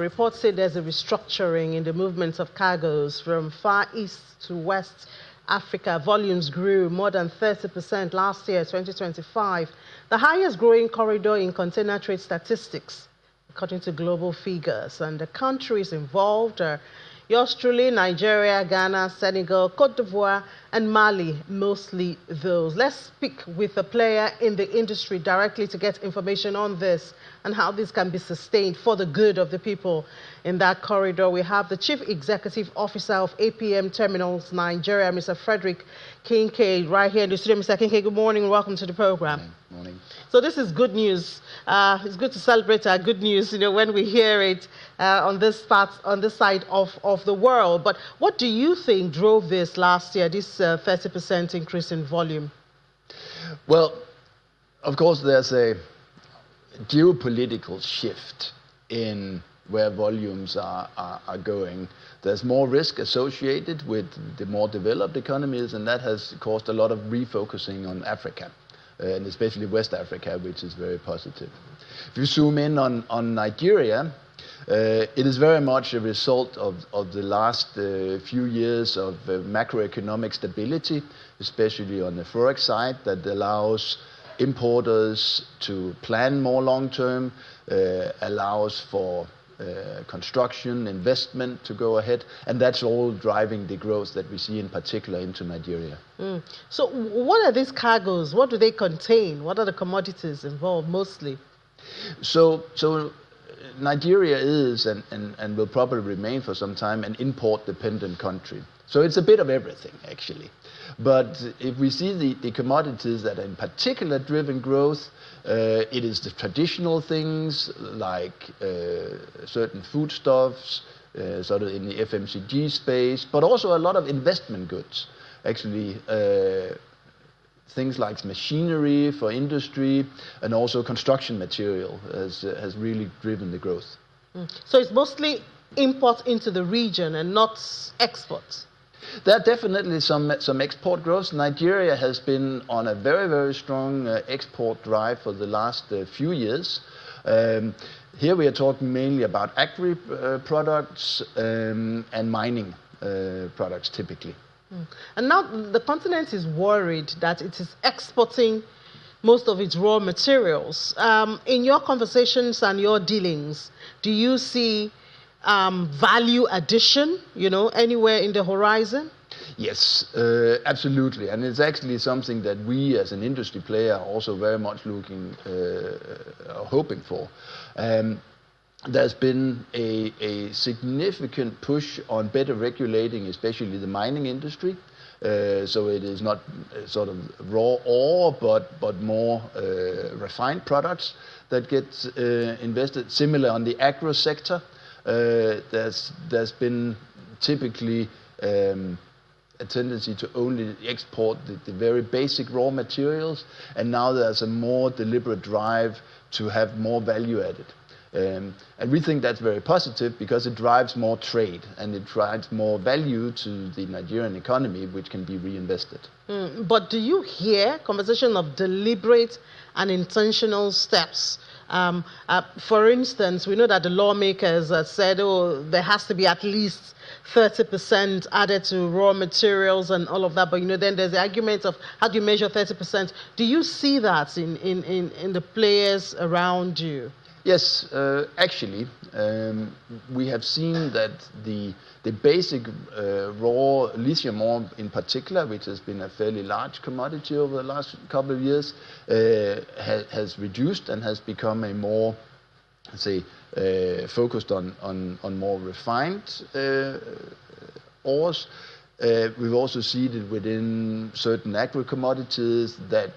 reports say there's a restructuring in the movements of cargoes from Far East to West Africa. Volumes grew more than 30% last year, 2025, the highest growing corridor in container trade statistics, according to global figures. And the countries involved are yours truly, Nigeria, Ghana, Senegal, Cote d'Ivoire, and Mali, mostly those. Let's speak with a player in the industry directly to get information on this and how this can be sustained for the good of the people in that corridor. We have the Chief Executive Officer of APM Terminals Nigeria, Mr. Frederick Kincaid, right here in the studio. Mr. Kincaid, good morning. Welcome to the program. Morning. So this is good news. It's good to celebrate our good news, when we hear it on this side of the world. But what do you think drove this last year, this 30% increase in volume? Well, of course, there's a geopolitical shift in where volumes are going. There's more risk associated with the more developed economies, and that has caused a lot of refocusing on Africa, and especially West Africa, which is very positive. If you zoom in on Nigeria, it is very much a result of the last few years of macroeconomic stability, especially on the forex side, that allows importers to plan more long-term, allows for construction, investment to go ahead, and that's all driving the growth that we see in particular into Nigeria. So what are these cargoes? What do they contain? What are the commodities involved mostly? So Nigeria is and will probably remain for some time an import-dependent country. So it's a bit of everything, actually. But if we see the commodities that are in particular driven growth, it is the traditional things like certain foodstuffs, sort of in the FMCG space, but also a lot of investment goods. Actually, things like machinery for industry and also construction material has really driven the growth. So it's mostly imports into the region and not exports? There are definitely some export growth. Nigeria has been on a very, very strong export drive for the last few years. Here we are talking mainly about agri products and mining products typically. And now the continent is worried that it is exporting most of its raw materials. In your conversations and your dealings, do you see value addition, anywhere in the horizon? Yes, absolutely. And it's actually something that we as an industry player are also very much hoping for. There's been a significant push on better regulating, especially the mining industry. So it is not sort of raw ore, but more refined products that get invested. Similar on the agro sector. There's been typically a tendency to only export the very basic raw materials, and now there's a more deliberate drive to have more value added. And we think that's very positive because it drives more trade and it drives more value to the Nigerian economy, which can be reinvested. But do you hear conversation of deliberate and intentional steps? For instance, we know that the lawmakers said, there has to be at least 30% added to raw materials and all of that. But then there's the argument of how do you measure 30%? Do you see that in the players around you? Yes, actually, we have seen that the basic raw lithium ore in particular, which has been a fairly large commodity over the last couple of years, has reduced and has become a more, focused on more refined ores. We've also seen it within certain agro-commodities that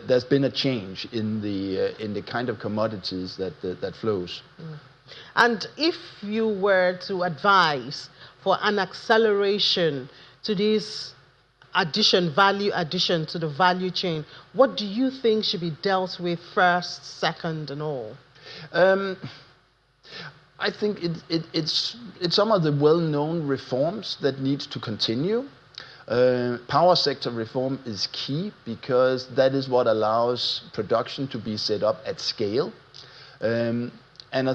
there's been a change in the kind of commodities that flows. And if you were to advise for an acceleration to this value addition to the value chain, what do you think should be dealt with first, second, and all? I think it's some of the well-known reforms that need to continue. Power sector reform is key because that is what allows production to be set up at scale. and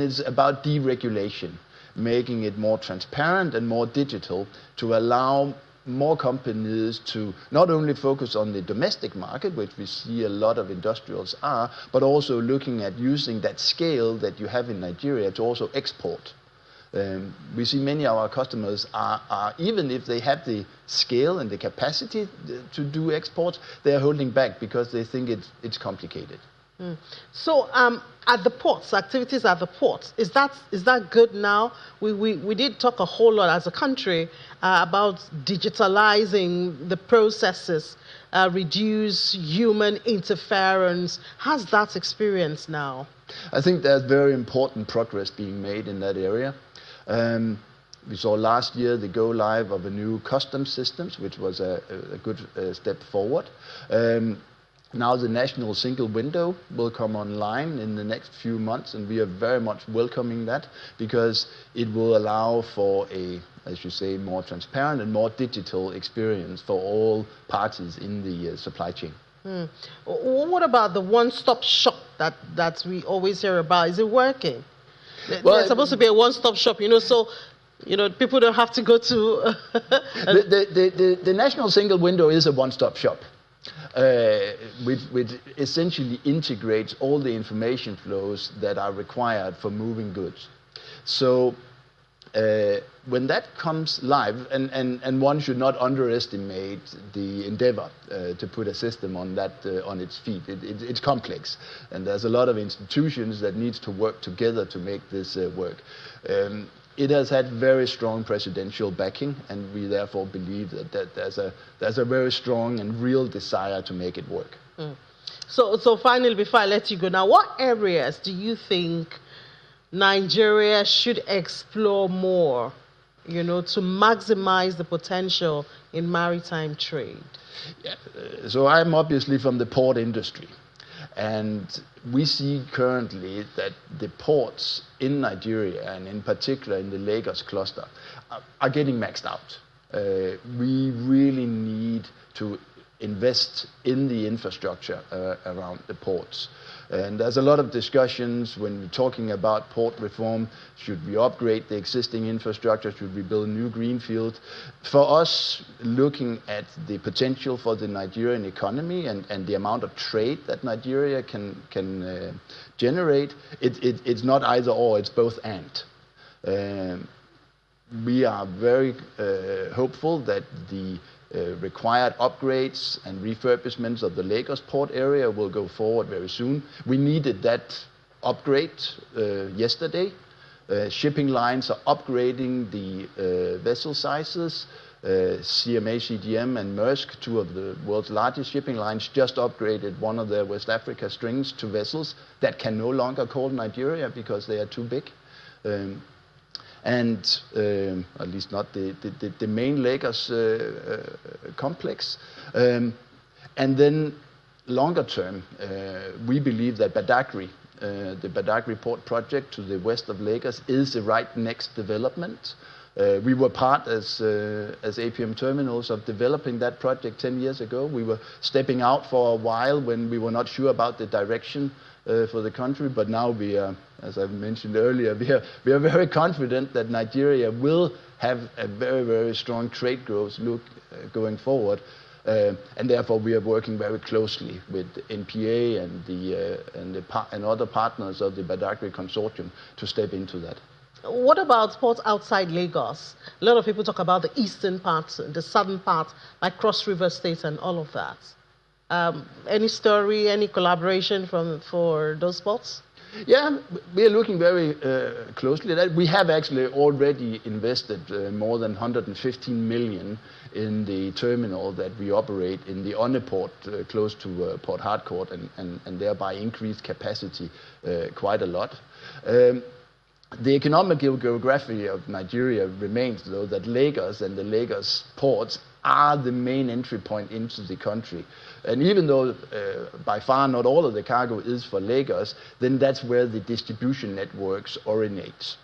it's about deregulation, making it more transparent and more digital to allow more companies to not only focus on the domestic market, which we see a lot of industrials are, but also looking at using that scale that you have in Nigeria to also export. We see many of our customers are, even if they have the scale and the capacity to do exports, they are holding back because they think it's complicated. So at the ports, activities at the ports, is that good now? We did talk a whole lot as a country about digitalizing the processes, reduce human interference. How's that experience now? I think there's very important progress being made in that area. We saw last year the go live of a new customs systems, which was a good step forward. Now the national single window will come online in the next few months, and we are very much welcoming that because it will allow for a, as you say, more transparent and more digital experience for all parties in the supply chain. What about the one-stop shop that we always hear about? Is it working? Well, there's supposed to be a one-stop shop, so people don't have to go to. The national single window is a one-stop shop. Which essentially integrates all the information flows that are required for moving goods. So when that comes live, and one should not underestimate the endeavor to put a system on that on its feet. It's complex, and there's a lot of institutions that needs to work together to make this work. It has had very strong presidential backing, and we therefore believe that there's a very strong and real desire to make it work. So finally, before I let you go, now, what areas do you think Nigeria should explore more, to maximize the potential in maritime trade? Yeah, so I'm obviously from the port industry. And we see currently that the ports in Nigeria, and in particular in the Lagos cluster, are getting maxed out. We really need to invest in the infrastructure around the ports. And there's a lot of discussions when we're talking about port reform. Should we upgrade the existing infrastructure? Should we build new greenfield? For us, looking at the potential for the Nigerian economy and the amount of trade that Nigeria can generate, it's not either or, it's both and. We are very hopeful that the required upgrades and refurbishments of the Lagos port area will go forward very soon. We needed that upgrade yesterday. Shipping lines are upgrading the vessel sizes. CMA, CGM and Maersk, two of the world's largest shipping lines, just upgraded one of their West Africa strings to vessels that can no longer call Nigeria because they are too big. And at least not the main Lagos complex. And then longer term, we believe that Badagry, the Badagry port project to the west of Lagos, is the right next development. We were part as APM Terminals of developing that project 10 years ago. We were stepping out for a while when we were not sure about the direction for the country, but now we are, as I mentioned earlier, we are very confident that Nigeria will have a very, very strong trade growth going forward, and therefore we are working very closely with NPA and other partners of the Badagry consortium to step into that. What about ports outside Lagos? A lot of people talk about the eastern parts, the southern parts, like Cross River States and all of that. Any story, any collaboration for those ports? Yeah, we are looking very closely at that. We have actually already invested more than 115 million in the terminal that we operate in the Onne port close to Port Harcourt and thereby increased capacity quite a lot. The economic geography of Nigeria remains, though, that Lagos and the Lagos ports are the main entry point into the country. And even though by far not all of the cargo is for Lagos, then that's where the distribution networks originate.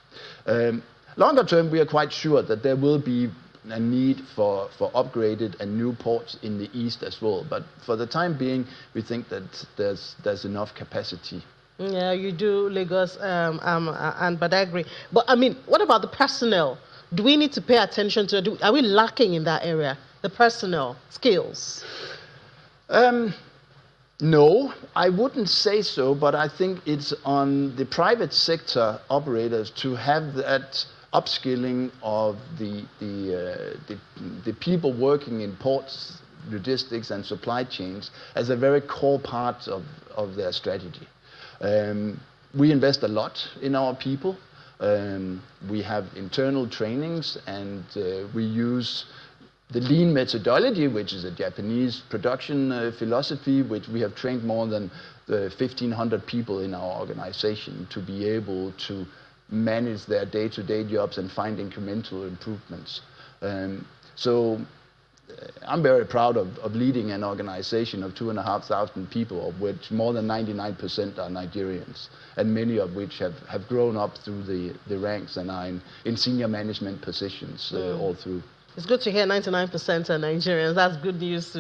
Longer term, we are quite sure that there will be a need for upgraded and new ports in the east as well. But for the time being, we think that there's enough capacity Yeah, you do Lagos and Badagry. But I mean, what about the personnel? Do we need to pay attention to? Are we lacking in that area? The personnel skills. No, I wouldn't say so, but I think it's on the private sector operators to have that upskilling of the people working in ports, logistics, and supply chains as a very core part of their strategy. We invest a lot in our people. We have internal trainings, and we use the lean methodology, which is a Japanese production philosophy, which we have trained more than 1,500 people in our organization to be able to manage their day-to-day jobs and find incremental improvements. So I'm very proud of leading an organization of 2,500 people, of which more than 99% are Nigerians, and many of which have grown up through the ranks and are in senior management positions all through. It's good to hear 99% are Nigerians. That's good news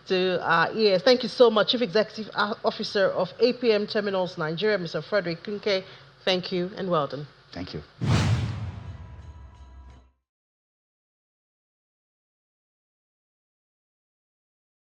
to our ears. Thank you so much, Chief Executive Officer of APM Terminals Nigeria, Mr. Frederick Kunke. Thank you and well done. Thank you.